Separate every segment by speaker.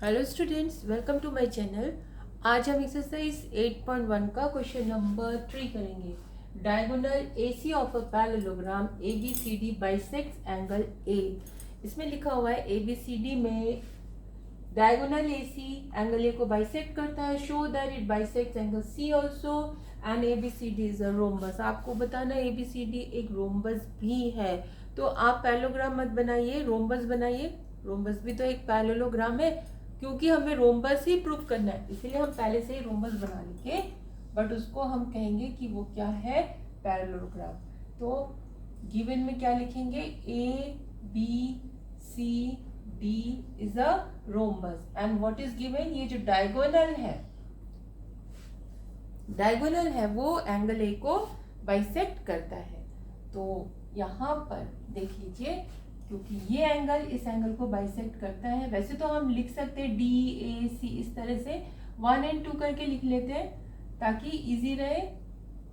Speaker 1: Hello students, welcome to my channel. आज हम exercise 8.1 का क्वेश्चन नंबर 3 करेंगे। Diagonal AC of a parallelogram ABCD bisects angle A। इसमें लिखा हुआ है ABCD में डायगोनल AC एंगल A को बाइसेक्ट करता है। Show that it bisects angle C also and ABCD is a rhombus. आपको बताना है ABCD एक रोम्बस भी है। तो आप पैरेललोग्राम मत बनाइए, रोम्बस बनाइए। रोम्बस भी तो एक पैरेललोग्राम है, क्योंकि हमें रोम्बस ही प्रूव करना है, इसलिए हम पहले से ही रोम्बस बना लेंगे, बट उसको हम कहेंगे कि वो क्या है, पैरेललोग्राम। तो गिवन में क्या लिखेंगे, ABCD is a rhombus and what is given, ये जो डायगोनल है वो एंगल ए को बाइसेक्ट करता है। तो यहाँ पर देख लीजिए, क्योंकि ये एंगल इस एंगल को बाइसेक्ट करता है। वैसे तो हम लिख सकते हैं DAC, इस तरह से 1 और 2 करके लिख लेते हैं ताकि इजी रहे।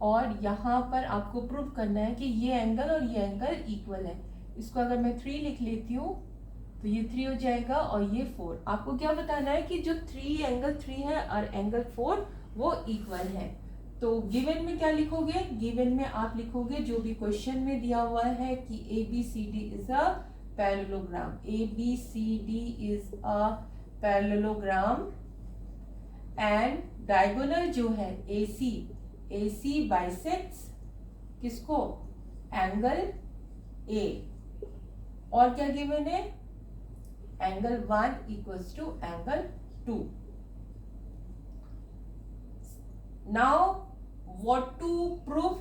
Speaker 1: और यहाँ पर आपको प्रूव करना है कि ये एंगल और ये एंगल इक्वल है। इसको अगर मैं 3 लिख लेती हूँ तो ये 3 हो जाएगा और ये 4। आपको क्या बताना है कि जो एंगल 3 है और एंगल 4 वो इक्वल है। तो गिवन में क्या लिखोगे, गिवन में आप लिखोगे जो भी क्वेश्चन में दिया हुआ है कि ABCD is a parallelogram. ABCD is a parallelogram and diagonal जो है AC बाइसेक्ट्स किसको, एंगल A। और क्या गिवन है, angle 1 equals to angle 2। Now what to prove,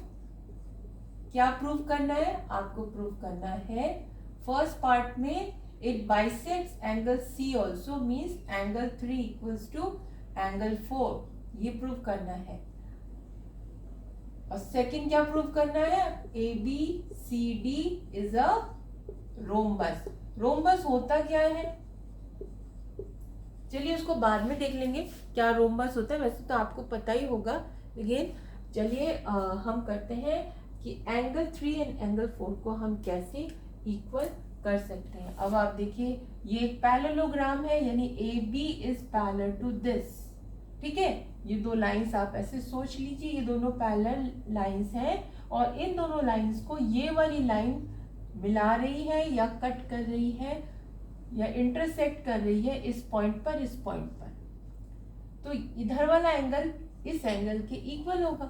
Speaker 1: क्या प्रूव करना है, आपको प्रूव करना है फर्स्ट पार्ट में it bisects angle C also means angle 3 equals to angle 4, ये प्रूव करना है। और सेकंड क्या प्रूव करना है, ABCD is a rhombus. Rhombus होता क्या है, चलिए उसको बाद में देख लेंगे क्या रोम्बस होता है, वैसे तो आपको पता ही होगा। लेकिन चलिए हम करते हैं कि एंगल 3 एंड एंगल 4 को हम कैसे इक्वल कर सकते हैं। अब आप देखिए, ये एक पैरेललोग्राम है, यानी AB is parallel to this. ठीक है, ये दो लाइंस आप ऐसे सोच लीजिए, ये दोनों पैरेलल लाइंस हैं और इन दोनों लाइंस को ये वाली लाइन मिला रही है या कट कर रही है या इंटरसेक्ट कर रही है इस पॉइंट पर, इस पॉइंट पर। तो इधर वाला एंगल इस एंगल के इक्वल होगा।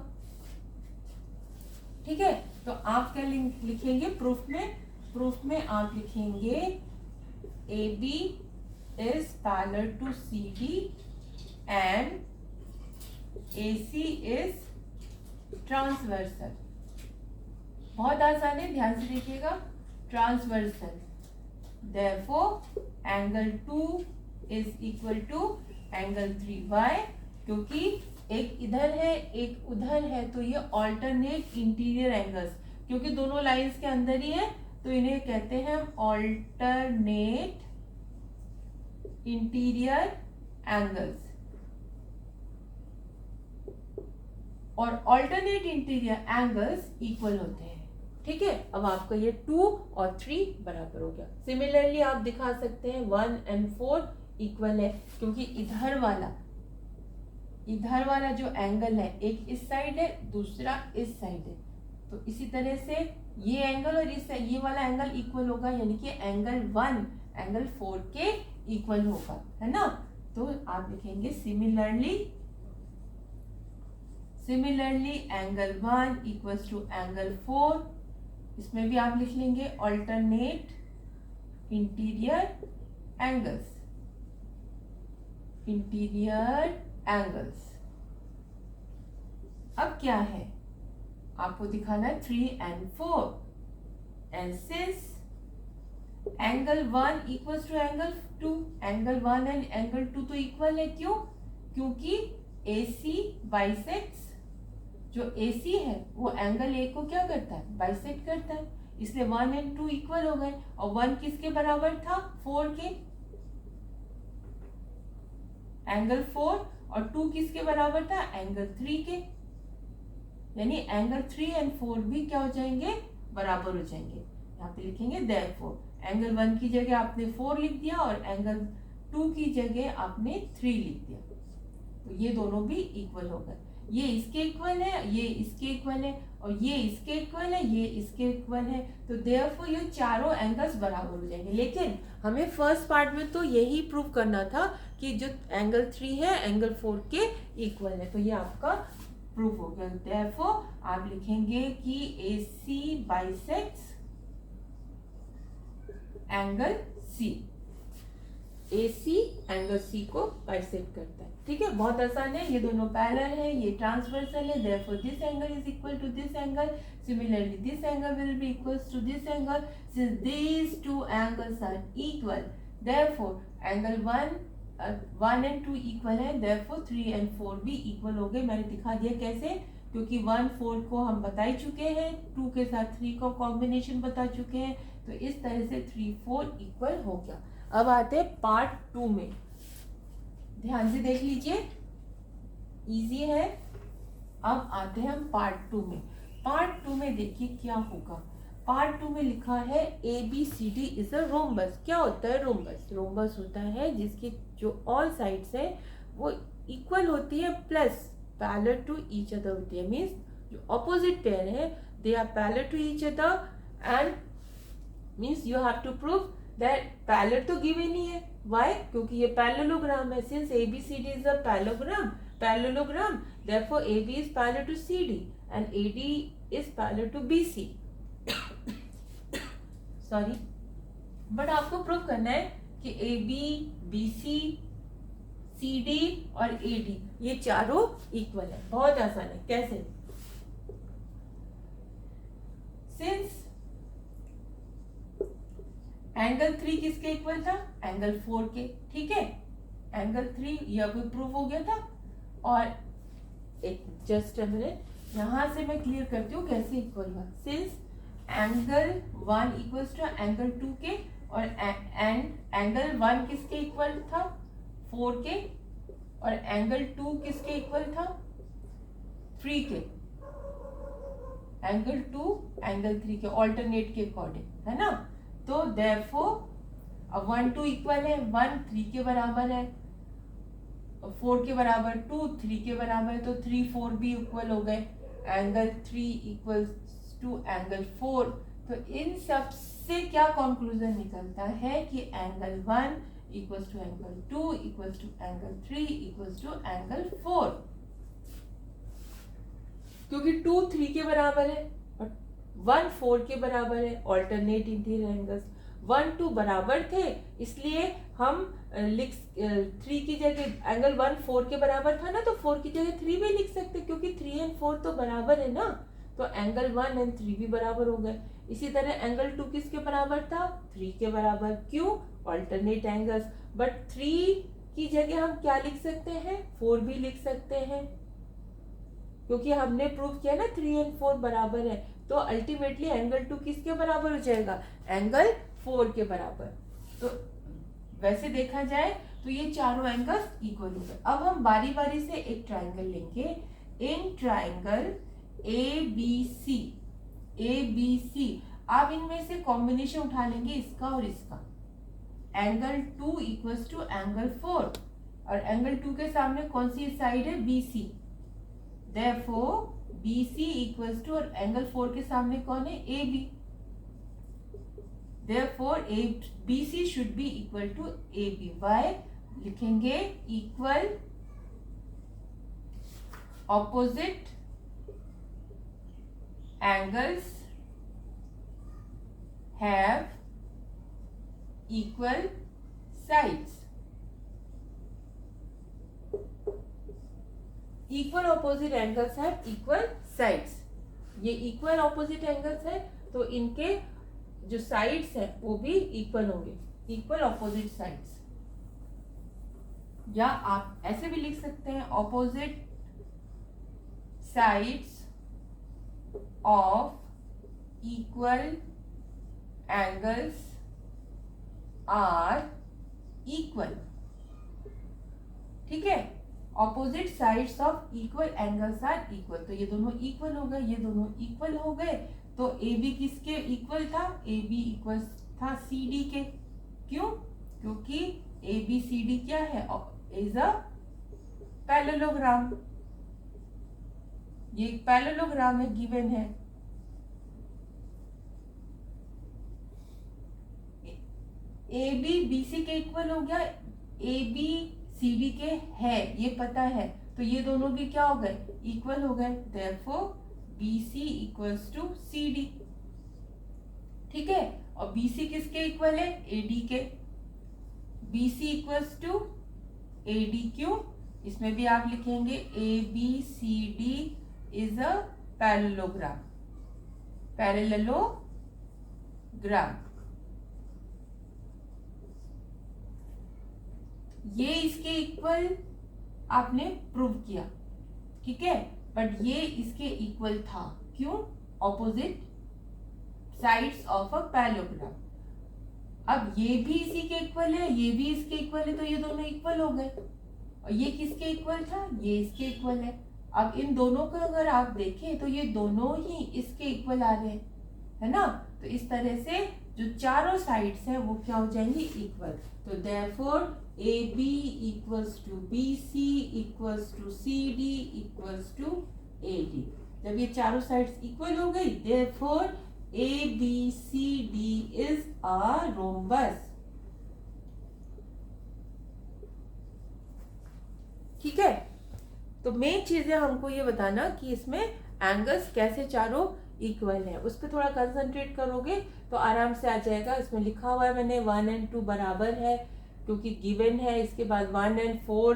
Speaker 1: ठीक है, तो आप क्या लिखेंगे प्रूफ में, प्रूफ में आप लिखेंगे AB is parallel to CD and AC is transversal. बहुत आसान है, ध्यान से देखिएगा, transversal. Therefore, angle 2 is equal to angle 3. Why? क्योंकि एक इधर है एक उधर है, तो ये ऑल्टरनेट इंटीरियर एंगल्स, क्योंकि दोनों लाइंस के अंदर ही है तो इन्हें कहते हैं ऑल्टरनेट इंटीरियर एंगल्स। और ऑल्टरनेट इंटीरियर एंगल्स इक्वल होते हैं। ठीक है, अब आपका ये 2 और 3 बराबर हो गया। सिमिलरली आप दिखा सकते हैं 1 एंड 4 इक्वल है, क्योंकि इधर वाला जो एंगल है, एक इस साइड है दूसरा इस साइड है, तो इसी तरह से ये एंगल और ये वाला एंगल इक्वल होगा, यानी कि एंगल 1 एंगल 4 के इक्वल होगा, है ना। तो आप लिखेंगे similarly angle 1 equals to angle 4। इसमें भी आप लिख लेंगे ऑल्टरनेट इंटीरियर एंगल्स। अब क्या है, आपको दिखाना है 3 and 4 and since angle 1 equals to angle 2, angle 1 and angle 2 तो इक्वल है, क्यों, क्योंकि AC बाइसेक्ट्स, जो AC है वो एंगल A को क्या करता है, बाइसेक्ट करता है, इसलिए 1 एंड 2 इक्वल हो गए। और 1 किसके बराबर था, 4 के, एंगल 4, और 2 किसके बराबर था, एंगल 3 के, यानी एंगल 3 एंड 4 भी क्या हो जाएंगे, बराबर हो जाएंगे। यहाँ पे लिखेंगे therefore एंगल 1 की जगह आपने 4 लिख दिया और एंगल 2 की जगह आपने 3 लिख दिया, तो ये दोनों भी इक्वल हो गए। ये इसके इक्वल है, ये इसके इक्वल है, और ये इसके इक्वल है, ये इसके इक्वल है। तो देयरफॉर ये चारों एंगल्स बराबर हो जाएंगे। लेकिन हमें फर्स्ट पार्ट में तो यही प्रूव करना था कि जो एंगल 3 है एंगल 4 के इक्वल है। तो ये आपका प्रूफ हो गया। देयरफॉर आप लिखेंगे कि AC bisects angle C। AC angle C को बाइसेक्ट करता है। ठीक है, बहुत आसान है। ये दोनों पैरेलल है, ये ट्रांसवर्सल है, therefore this angle is equal to this angle. Similarly this angle will be equals to this angle. Since these two angles are equal, therefore angle 1 and 2 equal है, देयरफॉर 3 एंड 4 भी equal हो गए। मैंने दिखा दिया कैसे, क्योंकि 1 4 को हम बता ही चुके हैं, 2 के साथ 3 का कॉम्बिनेशन बता चुके हैं। तो इस तरह से 3 4 इक्वल हो गया। अब आते हैं पार्ट 2 में, ध्यान से देख लीजिए, इजी है। अब आते हैं हम पार्ट 2 में। पार्ट 2 में देखिए क्या होगा। पार्ट 2 में लिखा है ABCD इज अ रोम्बस। क्या होता है रोम्बस? रोम्बस होता है जिसकी जो ऑल साइड्स है वो इक्वल होती है plus parallel to each other होती है। मीन्स जो ऑपोजिट पेयर है they are parallel to each other, and means you have to prove that parallel तो गिवन ही है। व्हाई? क्योंकि ये पैरेललोग्राम है। Since ABCD is a parallelogram, therefore AB is parallel to CD and AD is parallel to BC। Sorry, but आपको prove करना है कि AB, BC, CD और AD ये चारों इक्वल है। बहुत आसान है। कैसे? सिंस एंगल 3 किसके इक्वल था? एंगल 4 के। ठीक है, एंगल 3 यह भी प्रूव हो गया था। और एक जस्ट अ मिनट, यहां से मैं क्लियर करती हूँ कैसे इक्वल हुआ। Since angle 1 equals to angle 2 के, और एंगल 1 किसके इक्वल था? 4 के, और एंगल 2 किसके इक्वल था? 3 के। एंगल 2 एंगल 3 के ऑल्टरनेट के अकॉर्डिंग, है ना। तो देयरफॉर अब 1 2 इक्वल है, 1 3 के बराबर है, 4 के बराबर 2 3 के बराबर है, तो 3 4 भी इक्वल हो गए। Angle 3 equals to angle 4। तो इन सब से क्या कंक्लूजन निकलता है कि angle 1 equals to angle 2 equals to angle 3 equals to angle 4, क्योंकि 2 3 के बराबर है और 1 4 के बराबर है। ऑल्टरनेट इंटीरियर एंगल्स 1 2 बराबर थे, इसलिए हम 3 की जगह एंगल 1 4 के बराबर था ना, तो 4 की जगह 3 भी लिख सकते, क्योंकि 3 एंड 4 तो बराबर है ना। तो एंगल 1 एंड 3 भी बराबर हो गए। इसी तरह एंगल 2 किसके बराबर था? 3 के बराबर। क्यों? Alternate angles. बट 3 की जगह हम क्या लिख सकते हैं? 4 भी लिख सकते हैं, क्योंकि हमने प्रूव किया ना 3 एंड 4 बराबर है। तो अल्टीमेटली एंगल 2 किसके बराबर हो जाएगा? एंगल 4 के बराबर। तो वैसे देखा जाए तो ये चारों एंगल्स इक्वल हो गए। अब हम बारी बारी से एक ट्राइंगल लेंगे। इन ट्राइंगल ABC, आप इनमें से कॉम्बिनेशन उठा लेंगे इसका और इसका। एंगल 2 इक्वल्स टू एंगल 4, और एंगल 2 के सामने कौन सी साइड है? BC। Therefore BC equals to, और एंगल 4 के सामने कौन है? AB। Therefore BC should be equal to AB। Why? लिखेंगे equal opposite angles have equal sides. Equal opposite angles है, इक्वल साइड्स। ये इक्वल ऑपोजिट एंगल्स है, तो इनके जो साइड्स है वो भी इक्वल होंगे, इक्वल ऑपोजिट साइड्स। या आप ऐसे भी लिख सकते हैं, opposite sides of equal angles are equal. ठीक है, opposite sides of equal angles are equal. तो ये दोनों इक्वल हो गए, ये दोनों इक्वल हो गए। तो AB किसके इक्वल था? AB इक्वल था CD के। क्यों? क्योंकि ABCD क्या है, इज अ पैरेललोग्राम। ये एक पैरेललोग्राम है, गिवन है। AB BC के इक्वल हो गया, AB CD के है, ये पता है, तो ये दोनों भी क्या हो गए, इक्वल हो गए। Therefore BC equals to CD। ठीक है, और BC किसके इक्वल है, AD के। BC इक्वल्स टू AD क्यों, इसमें भी आप लिखेंगे ABCD is a parallelogram, parallelogram. ये इसके इक्वल आपने प्रूव किया, ठीक है, बट ये इसके इक्वल था, क्यों, opposite sides of a parallelogram. अब ये भी इसी के इक्वल है, ये भी इसके इक्वल है, तो ये दोनों इक्वल हो गए। और ये किसके इक्वल था, ये इसके इक्वल है। अब इन दोनों को अगर आप देखें तो ये दोनों ही इसके इक्वल आ रहे हैं, है ना। तो इस तरह से जो चारों साइड्स हैं वो क्या हो जाएंगी, इक्वल। तो therefore AB equals to BC equals to CD equals to AD। जब ये चारों साइड्स इक्वल हो गई, therefore ABCD is a rhombus. ठीक है, तो मेन चीज है हमको ये बताना कि इसमें एंगल्स कैसे चारों इक्वल है, उस पर थोड़ा कंसंट्रेट करोगे तो आराम से आ जाएगा। इसमें लिखा हुआ है मैंने 1 और 2 बराबर है, क्योंकि गिवन है। इसके बाद 1 और 4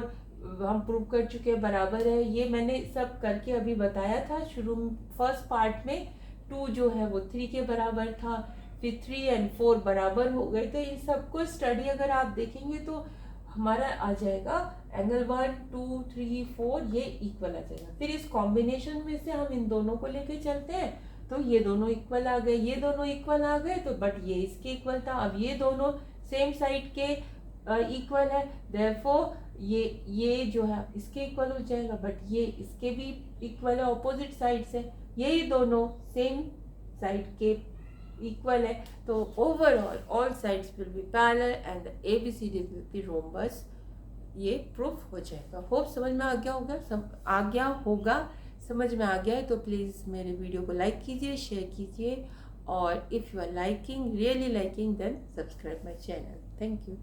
Speaker 1: हम प्रूव कर चुके हैं बराबर है। ये मैंने सब करके अभी बताया था शुरू फर्स्ट पार्ट में। 2 जो है वो 3 के बराबर था, फिर 3 और 4 बराबर हो गए। तो इन सबको स्टडी अगर आप देखेंगे तो हमारा आ जाएगा एंगल 1 2 3 4 ये इक्वल आ जाएगा। फिर इस कॉम्बिनेशन में से हम इन दोनों को लेके चलते हैं, तो ये दोनों इक्वल आ गए, ये दोनों इक्वल आ गए, तो बट ये इसके इक्वल था। अब ये दोनों सेम साइड के इक्वल है, देयरफॉर ये जो है इसके इक्वल हो जाएगा, बट ये इसके भी इक्वल है, ऑपोजिट साइड से। यही दोनों सेम साइड के इक्वल है, तो overall all sides will be parallel and the ABCD will be rhombus. ये प्रूफ हो जाएगा। होप समझ में आ गया होगा, समझ में आ गया है तो प्लीज़ मेरे वीडियो को लाइक कीजिए, शेयर कीजिए, और if you are liking really liking then subscribe my channel. Thank you.